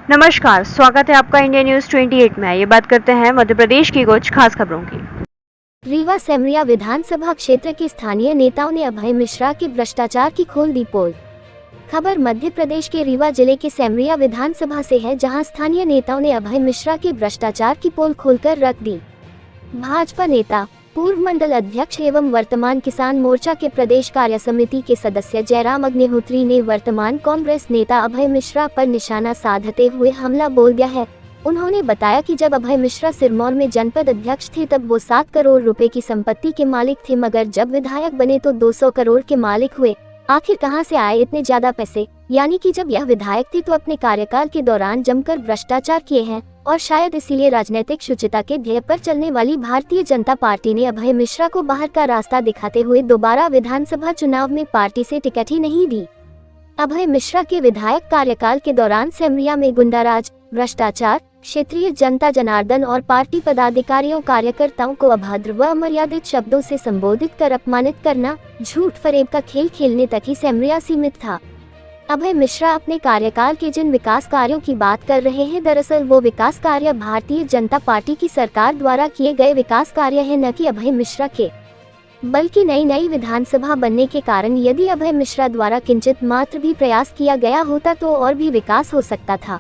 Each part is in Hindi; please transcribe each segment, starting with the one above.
नमस्कार, स्वागत है आपका इंडिया न्यूज 28 में। ये बात करते हैं मध्य प्रदेश की कुछ खास खबरों की। रीवा सेमरिया विधानसभा क्षेत्र के स्थानीय नेताओं ने अभय मिश्रा के भ्रष्टाचार की खोल दी पोल। खबर मध्य प्रदेश के रीवा जिले के सेमरिया विधानसभा से है, जहां स्थानीय नेताओं ने अभय मिश्रा के भ्रष्टाचार की पोल खोलकर रख दी। भाजपा नेता, पूर्व मंडल अध्यक्ष एवं वर्तमान किसान मोर्चा के प्रदेश कार्य समिति के सदस्य जयराम अग्निहोत्री ने वर्तमान कांग्रेस नेता अभय मिश्रा पर निशाना साधते हुए हमला बोल दिया है। उन्होंने बताया कि जब अभय मिश्रा सिरमौर में जनपद अध्यक्ष थे तब वो 7 करोड़ रुपए की संपत्ति के मालिक थे, मगर जब विधायक बने तो 200 करोड़ के मालिक हुए। आखिर कहां से आए इतने ज्यादा पैसे? यानी कि जब यह विधायक थे तो अपने कार्यकाल के दौरान जमकर भ्रष्टाचार किए हैं और शायद इसीलिए राजनीतिक शुचिता के ध्येय पर चलने वाली भारतीय जनता पार्टी ने अभय मिश्रा को बाहर का रास्ता दिखाते हुए दोबारा विधानसभा चुनाव में पार्टी से टिकट ही नहीं दी। अभय मिश्रा के विधायक कार्यकाल के दौरान सेमरिया में गुंडाराज, भ्रष्टाचार, क्षेत्रीय जनता जनार्दन और पार्टी पदाधिकारियों कार्यकर्ताओं को अभद्र व अमर्यादित शब्दों से संबोधित कर अपमानित करना, झूठ फरेब का खेल खेलने तक ही सेमरिया सीमित था। अभय मिश्रा अपने कार्यकाल के जिन विकास कार्यों की बात कर रहे हैं, दरअसल वो विकास कार्य भारतीय जनता पार्टी की सरकार द्वारा किए गए विकास कार्य हैं, न कि अभय मिश्रा के। बल्कि नई विधानसभा बनने के कारण यदि अभय मिश्रा द्वारा किंचित मात्र भी प्रयास किया गया होता तो और भी विकास हो सकता था।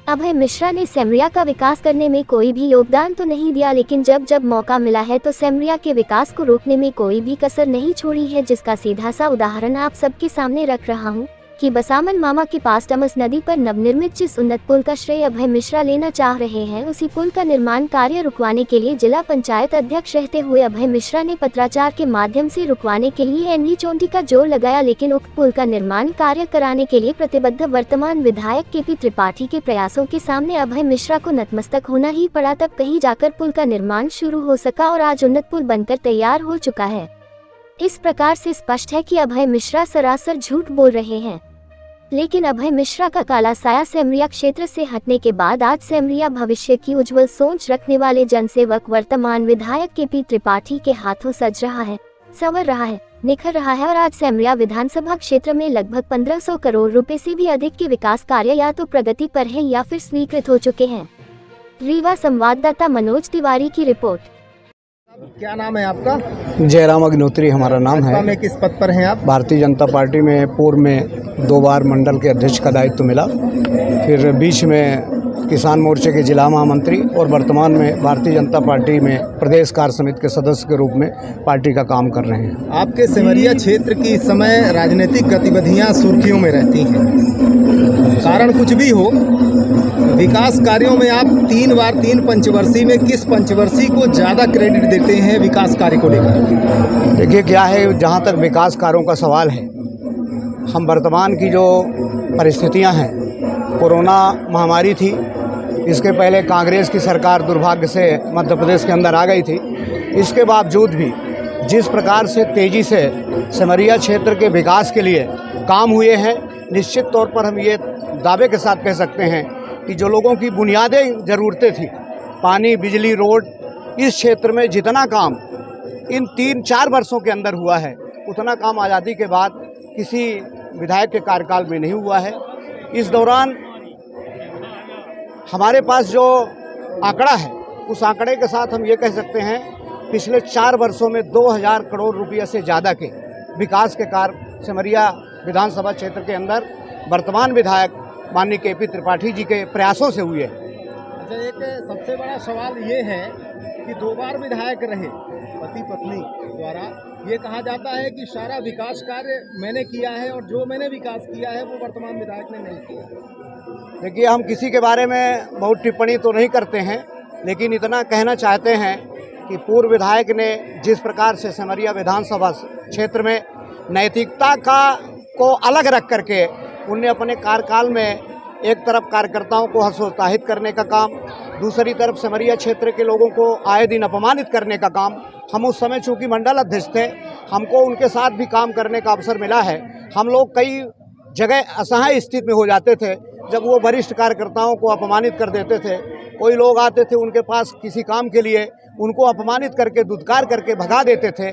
अभय मिश्रा ने सेमरिया का विकास करने में कोई भी योगदान तो नहीं दिया, लेकिन जब मौका मिला है तो सेमरिया के विकास को रोकने में कोई भी कसर नहीं छोड़ी है, जिसका सीधा सा उदाहरण आप सबके सामने रख रहा हूँ कि बसामन मामा के पास टमस नदी पर नवनिर्मित जिस उन्नत पुल का श्रेय अभय मिश्रा लेना चाह रहे हैं, उसी पुल का निर्माण कार्य रुकवाने के लिए जिला पंचायत अध्यक्ष रहते हुए अभय मिश्रा ने पत्राचार के माध्यम से रुकवाने के लिए एनवी चोंटी का जोर लगाया, लेकिन उक्त पुल का निर्माण कार्य कराने के लिए प्रतिबद्ध वर्तमान विधायक केपी त्रिपाठी के प्रयासों के सामने अभय मिश्रा को नतमस्तक होना ही पड़ा। तब कहीं जाकर पुल का निर्माण शुरू हो सका और आज उन्नत पुल बनकर तैयार हो चुका है। इस प्रकार से स्पष्ट है कि अभय मिश्रा सरासर झूठ बोल रहे हैं। लेकिन अभय मिश्रा का काला साया सेमरिया क्षेत्र से हटने के बाद आज सेमरिया भविष्य की उज्जवल सोच रखने वाले जनसेवक वर्तमान विधायक केपी त्रिपाठी के हाथों सज रहा है, संवर रहा है, निखर रहा है और आज सेमरिया विधानसभा क्षेत्र में लगभग 1500 करोड़ रुपए से भी अधिक के विकास कार्य या तो प्रगति पर हैं या फिर स्वीकृत हो चुके हैं। रीवा संवाददाता मनोज तिवारी की रिपोर्ट। क्या नाम है आपका? जयराम अग्निहोत्री हमारा नाम है। में किस पद पर हैं आप? भारतीय जनता पार्टी में पूर्व में 2 बार मंडल के अध्यक्ष का दायित्व मिला, फिर बीच में किसान मोर्चे के जिला महामंत्री और वर्तमान में भारतीय जनता पार्टी में प्रदेश कार्य समिति के सदस्य के रूप में पार्टी का काम कर रहे हैं। आपके सेमरिया क्षेत्र की इस समय राजनीतिक गतिविधियां सुर्खियों में रहती हैं, कारण कुछ भी हो, विकास कार्यों में आप 3 पंचवर्षीय में किस पंचवर्षीय को ज़्यादा क्रेडिट देते हैं विकास कार्य को लेकर? देखिए क्या है, जहाँ तक विकास कार्यों का सवाल है, हम वर्तमान की जो परिस्थितियां हैं, कोरोना महामारी थी, इसके पहले कांग्रेस की सरकार दुर्भाग्य से मध्य प्रदेश के अंदर आ गई थी। इसके बावजूद भी जिस प्रकार से तेज़ी से सेमरिया क्षेत्र के विकास के लिए काम हुए हैं, निश्चित तौर पर हम ये दावे के साथ कह सकते हैं कि जो लोगों की बुनियादी ज़रूरतें थी, पानी, बिजली, रोड, इस क्षेत्र में जितना काम इन 3-4 वर्षों के अंदर हुआ है, उतना काम आज़ादी के बाद किसी विधायक के कार्यकाल में नहीं हुआ है। इस दौरान हमारे पास जो आंकड़ा है, उस आंकड़े के साथ हम ये कह सकते हैं पिछले 4 वर्षों में 2000 करोड़ रुपये से ज़्यादा के विकास के कार्य सेमरिया विधानसभा क्षेत्र के अंदर वर्तमान विधायक माननीय केपी त्रिपाठी जी के प्रयासों से हुए हैं। अच्छा, एक सबसे बड़ा सवाल ये है कि 2 बार विधायक रहे पति पत्नी द्वारा, ये कहा जाता है कि सारा विकास कार्य मैंने किया है और जो मैंने विकास किया है वो वर्तमान विधायक ने नहीं किया। देखिए, हम किसी के बारे में बहुत टिप्पणी तो नहीं करते हैं, लेकिन इतना कहना चाहते हैं कि पूर्व विधायक ने जिस प्रकार से सेमरिया विधानसभा क्षेत्र में नैतिकता को अलग रख करके उनने अपने कार्यकाल में एक तरफ कार्यकर्ताओं को हतोत्साहित करने का काम, दूसरी तरफ सेमरिया क्षेत्र के लोगों को आए दिन अपमानित करने का काम, हम उस समय चूँकि मंडल अध्यक्ष थे, हमको उनके साथ भी काम करने का अवसर मिला है। हम लोग कई जगह असहाय स्थिति में हो जाते थे जब वो वरिष्ठ कार्यकर्ताओं को अपमानित कर देते थे। कोई लोग आते थे उनके पास किसी काम के लिए, उनको अपमानित करके, दुत्कार करके भगा देते थे।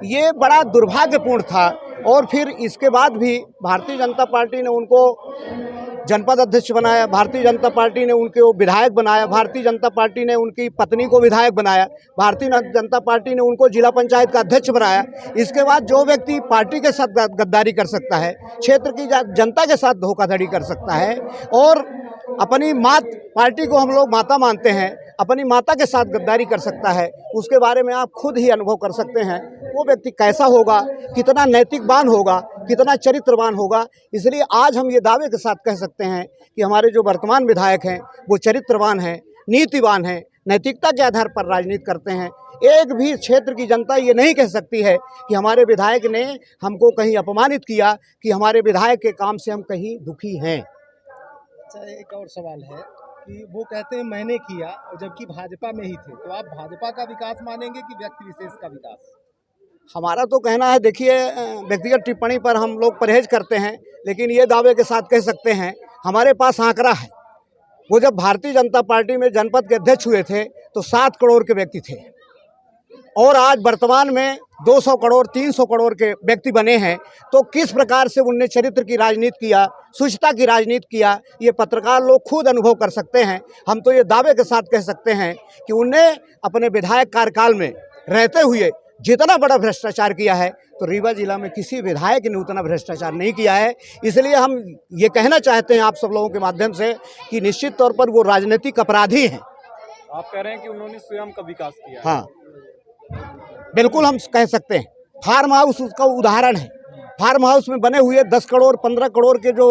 ये बड़ा दुर्भाग्यपूर्ण था और फिर इसके बाद भी भारतीय जनता पार्टी ने उनको जनपद अध्यक्ष बनाया, भारतीय जनता पार्टी ने उनके वो विधायक बनाया, भारतीय जनता पार्टी ने उनकी पत्नी को विधायक बनाया, भारतीय जनता पार्टी ने उनको जिला पंचायत का अध्यक्ष बनाया। इसके बाद जो व्यक्ति पार्टी के साथ गद्दारी कर सकता है, क्षेत्र की जनता के साथ धोखाधड़ी कर सकता है और अपनी पार्टी को हम लोग माता मानते हैं, अपनी माता के साथ गद्दारी कर सकता है, उसके बारे में आप खुद ही अनुभव कर सकते हैं वो व्यक्ति कैसा होगा, कितना नैतिकवान होगा, कितना चरित्रवान होगा। इसलिए आज हम ये दावे के साथ कह सकते हैं कि हमारे जो वर्तमान विधायक हैं वो चरित्रवान हैं, नीतिवान हैं, नैतिकता के आधार पर राजनीति करते हैं। एक भी क्षेत्र की जनता ये नहीं कह सकती है कि हमारे विधायक ने हमको कहीं अपमानित किया, कि हमारे विधायक के काम से हम कहीं दुखी हैं। अच्छा, एक और सवाल है कि वो कहते हैं मैंने किया, और जबकि भाजपा में ही थे, तो आप भाजपा का विकास मानेंगे कि व्यक्ति विशेष का विकास? हमारा तो कहना है, देखिए व्यक्तिगत टिप्पणी पर हम लोग परहेज करते हैं, लेकिन ये दावे के साथ कह सकते हैं हमारे पास आंकड़ा है। वो जब भारतीय जनता पार्टी में जनपद के अध्यक्ष हुए थे तो 7 करोड़ के व्यक्ति थे और आज वर्तमान में 200 करोड़ 300 करोड़ के व्यक्ति बने हैं। तो किस प्रकार से उनने चरित्र की राजनीति किया, शुचिता की राजनीति किया, ये पत्रकार लोग खुद अनुभव कर सकते हैं। हम तो ये दावे के साथ कह सकते हैं कि उनने अपने विधायक कार्यकाल में रहते हुए जितना बड़ा भ्रष्टाचार किया है तो रीवा जिला में किसी विधायक ने उतना भ्रष्टाचार नहीं किया है। इसलिए हम ये कहना चाहते हैं आप सब लोगों के माध्यम से कि निश्चित तौर पर वो राजनीतिक अपराधी हैं। आप कह रहे हैं कि उन्होंने स्वयं का विकास किया है। हाँ, बिल्कुल हम कह सकते हैं। फार्म हाउस उसका उदाहरण है। फार्म हाउस में बने हुए 10 करोड़ 15 करोड़ के जो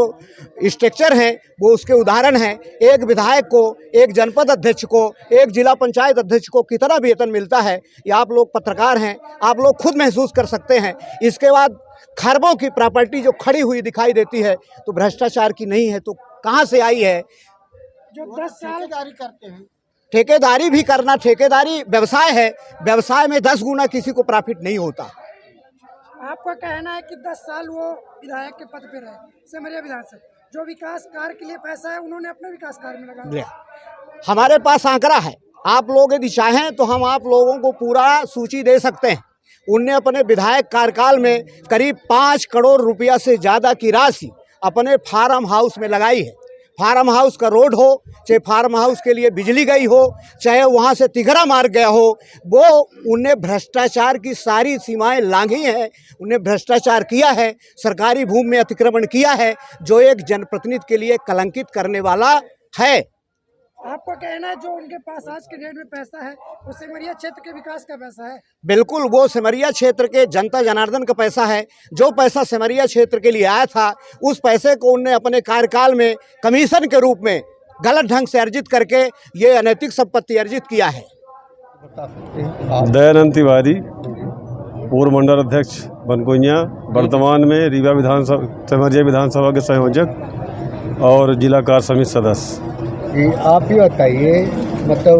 स्ट्रक्चर हैं वो उसके उदाहरण हैं। एक विधायक को, एक जनपद अध्यक्ष को, एक जिला पंचायत अध्यक्ष को कितना वेतन मिलता है ये आप लोग पत्रकार हैं, आप लोग खुद महसूस कर सकते हैं। इसके बाद खरबों की प्रॉपर्टी जो खड़ी हुई दिखाई देती है तो भ्रष्टाचार की नहीं है तो कहाँ से आई है? जो 10 साल करते हैं, ठेकेदारी भी करना, ठेकेदारी व्यवसाय है, व्यवसाय में 10 गुना किसी को प्रॉफिट नहीं होता। आपका कहना है कि 10 साल वो विधायक के पद पे रहे सेमरिया विधानसभा, जो विकास कार्य के लिए पैसा है उन्होंने अपने विकास कार्य में लगा दिया। हमारे पास आंकड़ा है, आप लोग यदि चाहें तो हम आप लोगों को पूरा सूची दे सकते हैं। उनने अपने विधायक कार्यकाल में करीब 5 करोड़ रुपया से ज़्यादा की राशि अपने फार्म हाउस में लगाई है। फार्म हाउस का रोड हो, चाहे फार्म हाउस के लिए बिजली गई हो, चाहे वहाँ से तिघरा मार्ग गया हो, वो उनने भ्रष्टाचार की सारी सीमाएं लांघी हैं। उन्हें भ्रष्टाचार किया है, सरकारी भूमि में अतिक्रमण किया है, जो एक जनप्रतिनिधि के लिए कलंकित करने वाला है। आपका कहना है जो उनके पास आज के डेट में पैसा है वो सेमरिया क्षेत्र के विकास का पैसा है? बिल्कुल, वो सेमरिया क्षेत्र के जनता जनार्दन का पैसा है। जो पैसा सेमरिया क्षेत्र के लिए आया था उस पैसे को उनने अपने कार्यकाल में कमीशन के रूप में गलत ढंग से अर्जित करके ये अनैतिक संपत्ति अर्जित किया है। दयानंद तिवारी, पूर्व मंडल अध्यक्ष बनकोइया, वर्तमान में रीवा विधानसभा सेमरिया विधानसभा के संयोजक और जिला कार्य समिति सदस्य। आप ही बताइए, मतलब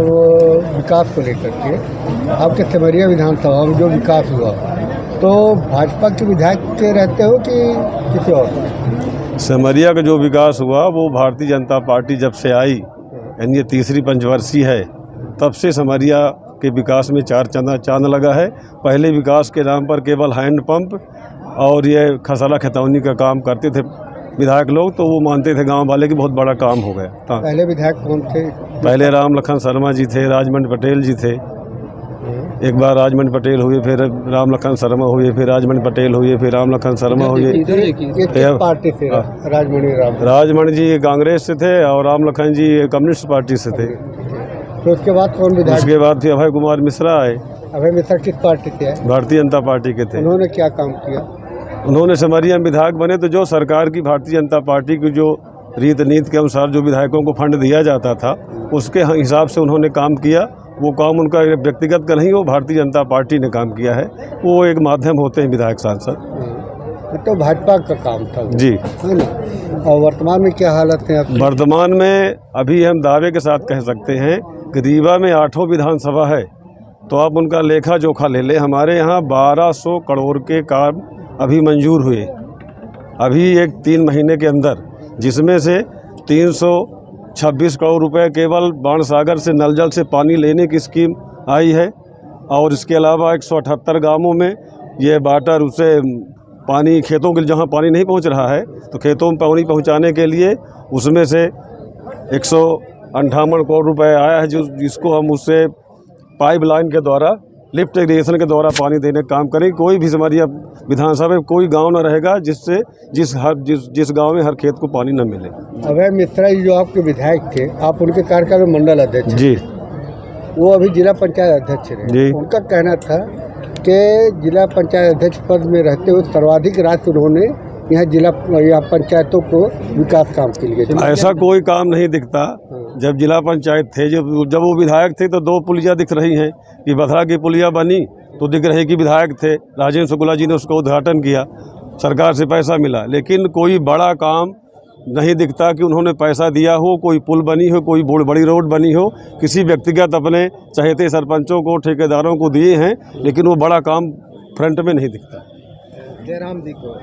विकास को लेकर के आपके सेमरिया विधानसभा में जो विकास हुआ तो भाजपा के विधायक के रहते हो कि किसी और? सेमरिया का जो विकास हुआ वो भारतीय जनता पार्टी जब से आई, यानी ये तीसरी पंचवर्षीय है, तब से सेमरिया के विकास में चांद लगा है। पहले विकास के नाम पर केवल हैंडपंप और ये खसरा खतौनी का काम करते थे विधायक लोग, तो वो मानते थे गांव वाले कि बहुत बड़ा काम हो गया। पहले विधायक कौन थे? पहले राम लखन शर्मा जी थे, राजमंड पटेल जी थे। एक बार राजमंड पटेल हुए, फिर राम लखन शर्मा हुए, फिर राजमंड पटेल हुए, फिर राम लखन शर्मा हुए। किस पार्टी से? राजमंड जी कांग्रेस से थे और राम लखन जी कम्युनिस्ट पार्टी से थे। तो उसके बाद कौन विधायक? उसके बाद फिर अभय कुमार मिश्रा आए। अभय मिश्रा किस पार्टी से है? भारतीय जनता पार्टी के थे। उन्होंने क्या काम किया? उन्होंने सेमरिया में विधायक बने तो जो सरकार की भारतीय जनता पार्टी की जो रीत नीति के अनुसार जो विधायकों को फंड दिया जाता था उसके हिसाब से उन्होंने काम किया। वो काम उनका व्यक्तिगत का नहीं, वो भारतीय जनता पार्टी ने काम किया है। वो एक माध्यम होते हैं विधायक सांसद। तो भाजपा का काम था जी, है ना। और वर्तमान में क्या हालत है? वर्तमान में अभी हम दावे के साथ कह सकते हैं कि रीवा में 8 विधानसभा है, तो आप उनका लेखा जोखा ले लें। हमारे यहाँ 1200 करोड़ के काम अभी मंजूर हुए अभी एक 3 महीने के अंदर, जिसमें से 326 करोड़ रुपए केवल बाणसागर से नल जल से पानी लेने की स्कीम आई है। और इसके अलावा 178 गांवों में ये वाटर उसे पानी खेतों के जहाँ पानी नहीं पहुँच रहा है तो खेतों में पानी पहुँचाने के लिए उसमें से 158 करोड़ रुपए आया है, जिसको हम उससे पाइपलाइन के द्वारा, लिफ्ट इरिगेशन के द्वारा पानी देने का काम करें। कोई भी सिमरिया विधानसभा में कोई गांव न रहेगा जिससे जिस गांव में हर खेत को पानी न मिले। अभय मिश्रा जी जो आपके विधायक थे, आप उनके कार्यकाल में मंडल अध्यक्ष जी, वो अभी जिला पंचायत अध्यक्ष जी। रहे। उनका कहना था कि जिला पंचायत अध्यक्ष पद में रहते हुए सर्वाधिक राशि उन्होंने यहाँ पंचायतों को विकास काम के लिए। ऐसा कोई काम नहीं दिखता। जब जिला पंचायत थे, जब वो विधायक थे तो 2 पुलिया दिख रही हैं कि बथरा की पुलिया बनी तो दिख रही कि विधायक थे, राजेंद्र शुक्ला जी ने उसका उद्घाटन किया, सरकार से पैसा मिला, लेकिन कोई बड़ा काम नहीं दिखता कि उन्होंने पैसा दिया हो, कोई पुल बनी हो, कोई बड़ी रोड बनी हो, किसी व्यक्तिगत अपने चहेते सरपंचों को, ठेकेदारों को दिए हैं, लेकिन वो बड़ा काम फ्रंट में नहीं दिखता। जयराम जी को